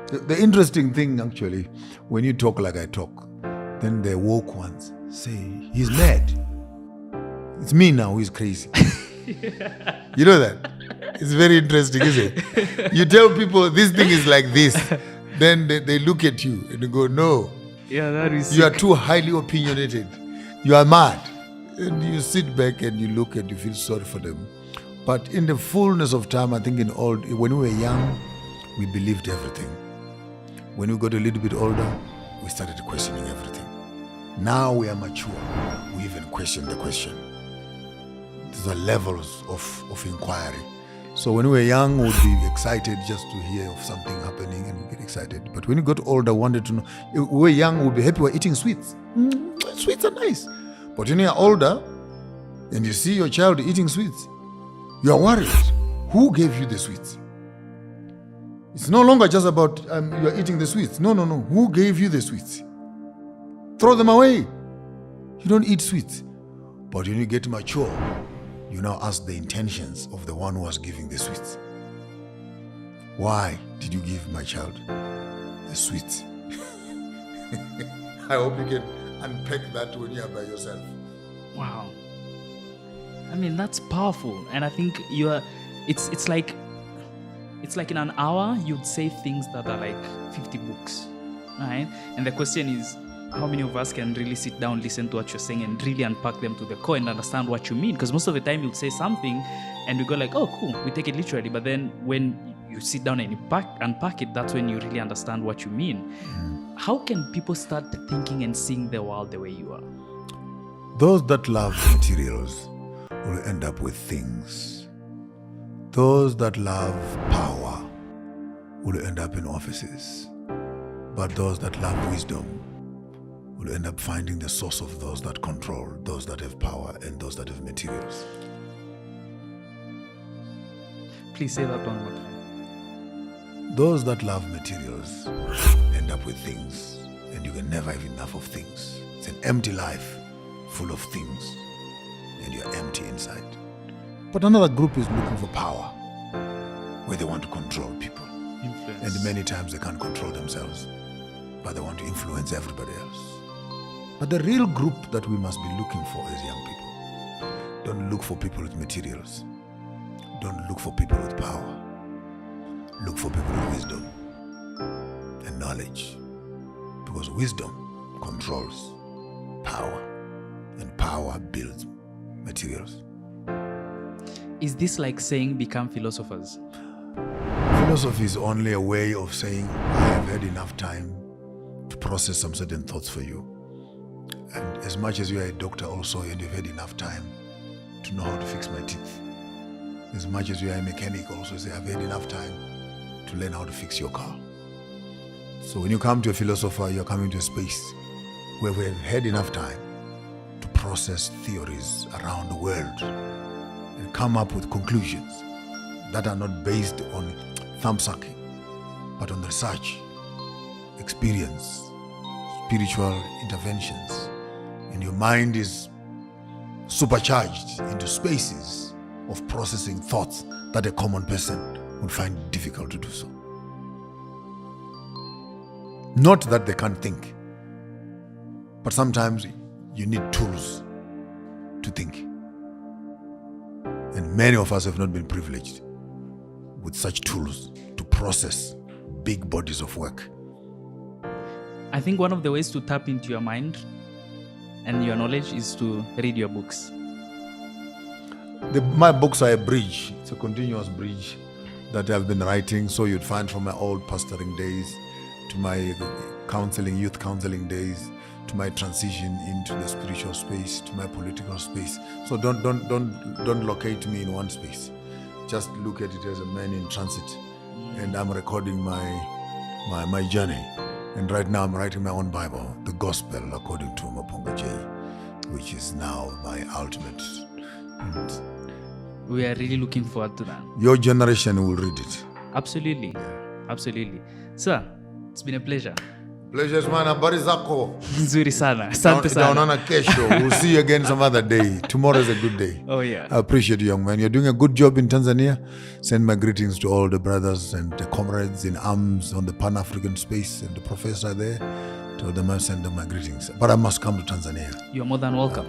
The interesting thing, actually, when you talk like I talk, then the woke ones say, he's mad. It's me now who's crazy. You know that? It's very interesting, isn't it? You tell people this thing is like this, then they look at you and they go, no. Yeah, that is You are too highly opinionated. You are mad. And you sit back and you look and you feel sorry for them. But in the fullness of time, I think when we were young, we believed everything. When we got a little bit older, we started questioning everything. Now we are mature. We even question the question. These are levels of inquiry. So when we were young, we would be excited just to hear of something happening and we get excited. But when we got older, wanted to know. We were young, we'd be happy we're eating sweets. Sweets are nice. But when you're older and you see your child eating sweets, you are worried. Who gave you the sweets? It's no longer just about you're eating the sweets. No. Who gave you the sweets? Throw them away. You don't eat sweets. But when you get mature, you now ask the intentions of the one who was giving the sweets. Why did you give my child the sweets? I hope you can unpack that when you are by yourself. Wow. I mean, that's powerful. And I think it's like in an hour, you'd say things that are like 50 books, right? And the question is, how many of us can really sit down, listen to what you're saying and really unpack them to the core and understand what you mean? Because most of the time you'll say something and we go like, oh, cool, we take it literally. But then when you sit down and unpack it, that's when you really understand what you mean. How can people start thinking and seeing the world the way you are? Those that love materials will end up with things. Those that love power will end up in offices. But those that love wisdom will end up finding the source of those that control, those that have power, and those that have materials. Please say that one more time. Those that love materials end up with things, and you can never have enough of things. It's an empty life full of things, and you're empty inside. But another group is looking for power, where they want to control people. Influence. And many times they can't control themselves, but they want to influence everybody else. But the real group that we must be looking for as young people, don't look for people with materials. Don't look for people with power. Look for people with wisdom and knowledge. Because wisdom controls power, and power builds materials. Is this like saying become philosophers? Philosophy is only a way of saying, I have had enough time to process some certain thoughts for you. And as much as you are a doctor also, and you've had enough time to know how to fix my teeth. As much as you are a mechanic also, say, I've had enough time to learn how to fix your car. So when you come to a philosopher, you're coming to a space where we have had enough time to process theories around the world and come up with conclusions that are not based on thumb-sucking, but on research, experience, spiritual interventions. And your mind is supercharged into spaces of processing thoughts that a common person would find difficult to do so. Not that they can't think, but sometimes you need tools to think. And many of us have not been privileged with such tools to process big bodies of work. I think one of the ways to tap into your mind and your knowledge is to read your books. My books are a bridge. It's a continuous bridge that I've been writing. So you'd find from my old pastoring days to my youth counseling days, to my transition into the spiritual space, to my political space. So don't locate me in one space. Just look at it as a man in transit. And I'm recording my journey. And right now I'm writing my own Bible, the Gospel according to Maponga J, which is now my ultimate. We are really looking forward to that. Your generation will read it. Absolutely. Absolutely. Sir, it's been a pleasure. Pleasures man, habari zako? Nzuri sana. Asante sana. Tunaonana kesho. We'll see you again some other day. Tomorrow is a good day. Oh yeah. I appreciate you, young man. You're doing a good job in Tanzania. Send my greetings to all the brothers and the comrades in arms on the Pan-African space and the professor there. Tell them I send them my greetings. But I must come to Tanzania. You're more than welcome.